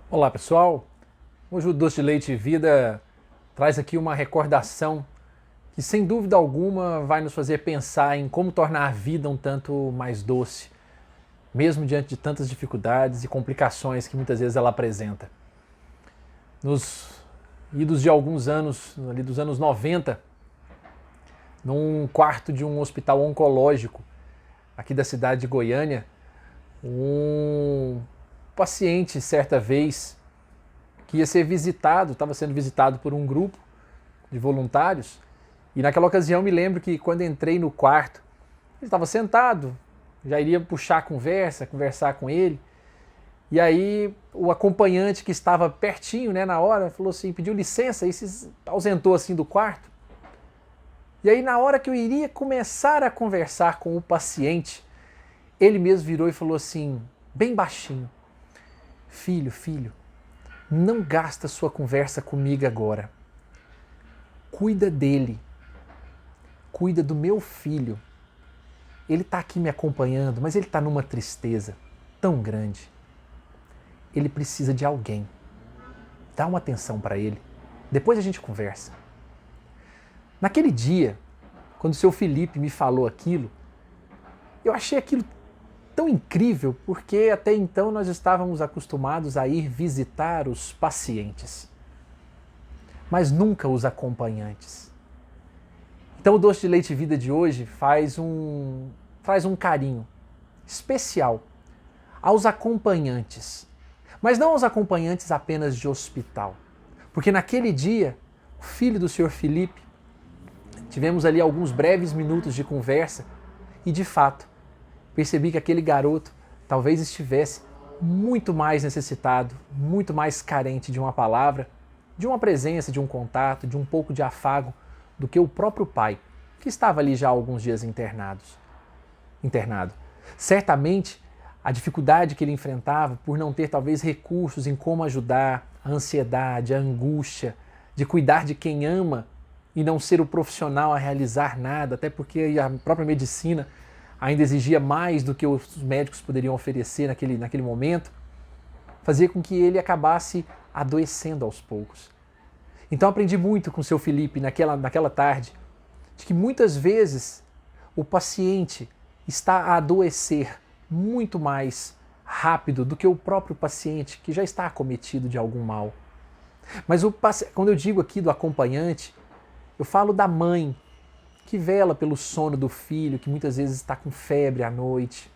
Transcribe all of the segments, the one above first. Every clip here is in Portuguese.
Olá pessoal, hoje o Doce de Leite e Vida traz aqui uma recordação que sem dúvida alguma vai nos fazer pensar em como tornar a vida um tanto mais doce, mesmo diante de tantas dificuldades e complicações que muitas vezes ela apresenta. Nos idos de alguns anos, ali dos anos 90, num quarto de um hospital oncológico aqui da cidade de Goiânia, um paciente certa vez que ia ser visitado, estava sendo visitado por um grupo de voluntários, e naquela ocasião me lembro que quando entrei no quarto, ele estava sentado, já iria puxar a conversa, conversar com ele, e aí o acompanhante que estava pertinho, né, na hora, falou assim, pediu licença e se ausentou assim do quarto. E aí na hora que eu iria começar a conversar com o paciente, ele mesmo virou e falou assim, bem baixinho, filho, não gasta sua conversa comigo agora. Cuida dele. Cuida do meu filho. Ele está aqui me acompanhando, mas ele está numa tristeza tão grande. Ele precisa de alguém. Dá uma atenção para ele. Depois a gente conversa. Naquele dia, quando o seu Felipe me falou aquilo, eu achei aquilo tão incrível, porque até então nós estávamos acostumados a ir visitar os pacientes, mas nunca os acompanhantes. Então o Doce de Leite e Vida de hoje traz um carinho especial aos acompanhantes, mas não aos acompanhantes apenas de hospital, porque naquele dia, o filho do Sr. Felipe, tivemos ali alguns breves minutos de conversa e de fato, percebi que aquele garoto talvez estivesse muito mais necessitado, muito mais carente de uma palavra, de uma presença, de um contato, de um pouco de afago, do que o próprio pai, que estava ali já há alguns dias internado. Certamente, a dificuldade que ele enfrentava por não ter talvez recursos em como ajudar, a ansiedade, a angústia, de cuidar de quem ama e não ser o profissional a realizar nada, até porque a própria medicina ainda exigia mais do que os médicos poderiam oferecer naquele momento, fazia com que ele acabasse adoecendo aos poucos. Então aprendi muito com o seu Felipe naquela tarde, de que muitas vezes o paciente está a adoecer muito mais rápido do que o próprio paciente que já está acometido de algum mal. Mas quando eu digo aqui do acompanhante, eu falo da mãe, que vela pelo sono do filho, que muitas vezes está com febre à noite.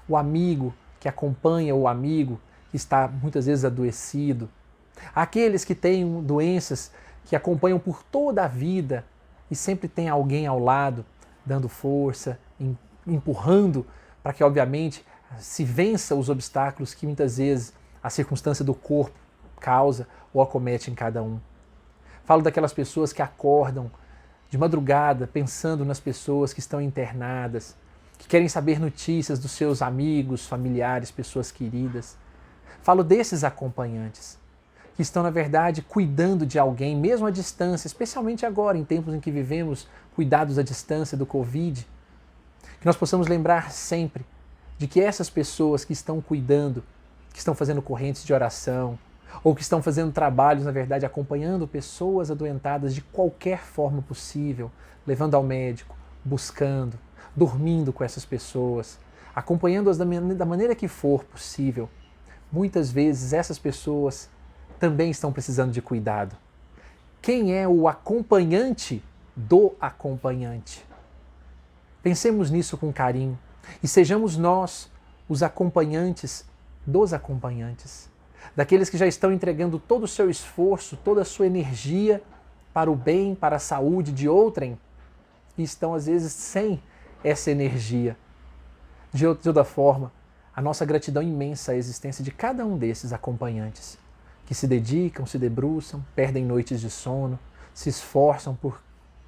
O amigo que acompanha o amigo, que está muitas vezes adoecido. Aqueles que têm doenças que acompanham por toda a vida e sempre tem alguém ao lado, dando força, empurrando para que, obviamente, se vença os obstáculos que muitas vezes a circunstância do corpo causa ou acomete em cada um. Falo daquelas pessoas que acordam de madrugada, pensando nas pessoas que estão internadas, que querem saber notícias dos seus amigos, familiares, pessoas queridas. Falo desses acompanhantes, que estão, na verdade, cuidando de alguém, mesmo à distância, especialmente agora, em tempos em que vivemos cuidados à distância do Covid. Que nós possamos lembrar sempre de que essas pessoas que estão cuidando, que estão fazendo correntes de oração, ou que estão fazendo trabalhos, na verdade, acompanhando pessoas adoentadas de qualquer forma possível, levando ao médico, buscando, dormindo com essas pessoas, acompanhando-as da maneira que for possível. Muitas vezes essas pessoas também estão precisando de cuidado. Quem é o acompanhante do acompanhante? Pensemos nisso com carinho e sejamos nós os acompanhantes dos acompanhantes. Daqueles que já estão entregando todo o seu esforço, toda a sua energia para o bem, para a saúde de outrem, e estão às vezes sem essa energia. De outra forma, a nossa gratidão imensa à existência de cada um desses acompanhantes, que se dedicam, se debruçam, perdem noites de sono, se esforçam por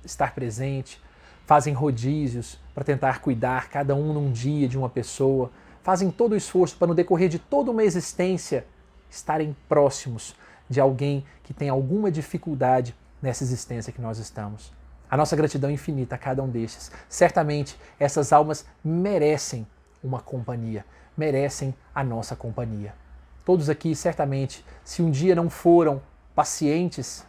estar presente, fazem rodízios para tentar cuidar cada um num dia de uma pessoa, fazem todo o esforço para no decorrer de toda uma existência estarem próximos de alguém que tem alguma dificuldade nessa existência que nós estamos. A nossa gratidão infinita a cada um destes. Certamente essas almas merecem uma companhia, merecem a nossa companhia. Todos aqui, certamente, se um dia não foram pacientes,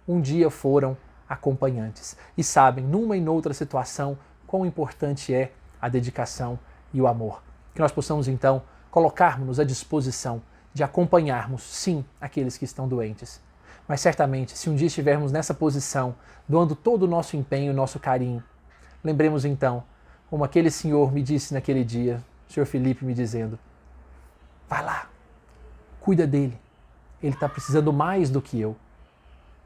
um dia foram acompanhantes. E sabem, numa e noutra situação, quão importante é a dedicação e o amor. Que nós possamos, então, colocarmos-nos à disposição de acompanharmos, sim, aqueles que estão doentes. Mas certamente, se um dia estivermos nessa posição, doando todo o nosso empenho, o nosso carinho, lembremos então, como aquele senhor me disse naquele dia, o senhor Felipe me dizendo, vai lá, cuida dele, ele está precisando mais do que eu.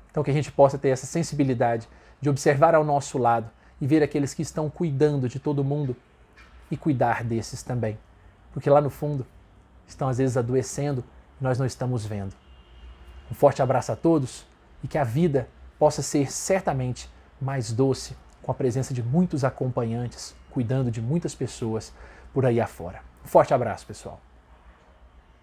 Então que a gente possa ter essa sensibilidade de observar ao nosso lado e ver aqueles que estão cuidando de todo mundo e cuidar desses também. Porque lá no fundo estão às vezes adoecendo e nós não estamos vendo. Um forte abraço a todos e que a vida possa ser certamente mais doce com a presença de muitos acompanhantes, cuidando de muitas pessoas por aí afora. Um forte abraço, pessoal.